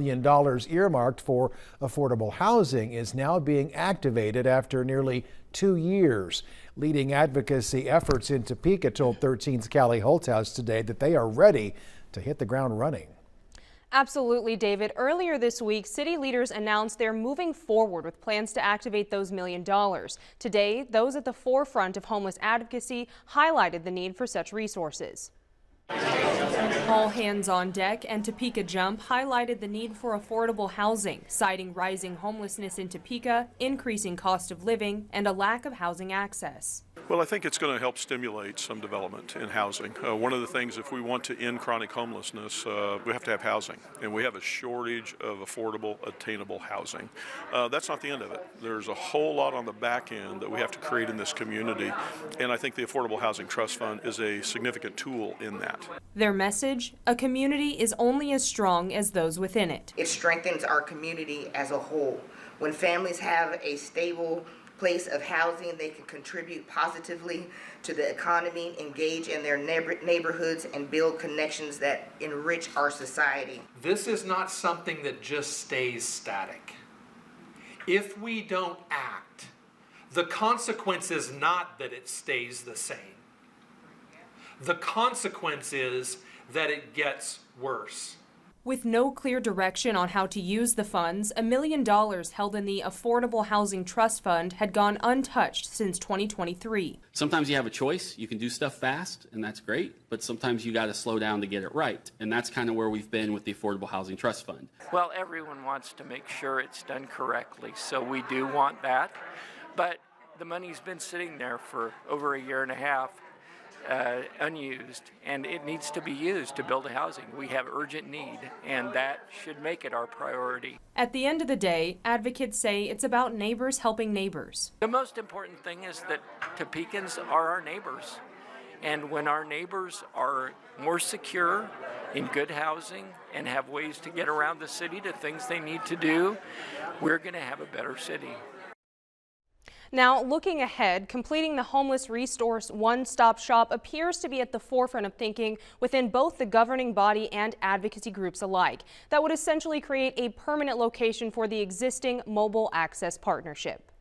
$1 million earmarked for affordable housing is now being activated after nearly 2 years. Leading advocacy efforts in Topeka told 13's Callie Holthouse today that they are ready to hit the ground running. Absolutely, David. Earlier this week, city leaders announced they're moving forward with plans to activate those $1 million. Today, those at the forefront of homeless advocacy highlighted the need for such resources. All hands on deck and Topeka Jump highlighted the need for affordable housing, citing rising homelessness in Topeka, increasing cost of living, and a lack of housing access. Well, I think it's going to help stimulate some development in housing. One of the things, if we want to end chronic homelessness, we have to have housing, and we have a shortage of affordable, attainable housing. That's not the end of it. There's a whole lot on the back end that we have to create in this community, and I think the Affordable Housing Trust Fund is a significant tool in that. Their message, a community is only as strong as those within it. It strengthens our community as a whole. When families have a stable place of housing, they can contribute positively to the economy, engage in their neighborhoods, and build connections that enrich our society. This is not something that just stays static. If we don't act, the consequence is not that it stays the same. The consequence is that it gets worse. With no clear direction on how to use the funds, $1 million held in the Affordable Housing Trust Fund had gone untouched since 2023. Sometimes you have a choice. You can do stuff fast, and that's great, but sometimes you got to slow down to get it right. And that's kind of where we've been with the Affordable Housing Trust Fund. Well, everyone wants to make sure it's done correctly, so we do want that. But the money's been sitting there for over 1.5 years. Unused, and it needs to be used to build a housing. We have urgent need, and that should make it our priority. At the end of the day, advocates say it's about neighbors helping neighbors. The most important thing is that Topekans are our neighbors, and when our neighbors are more secure in good housing and have ways to get around the city to things they need to do, we're going to have a better city. Now, looking ahead, completing the homeless resource one-stop shop appears to be at the forefront of thinking within both the governing body and advocacy groups alike. That would essentially create a permanent location for the existing mobile access partnership.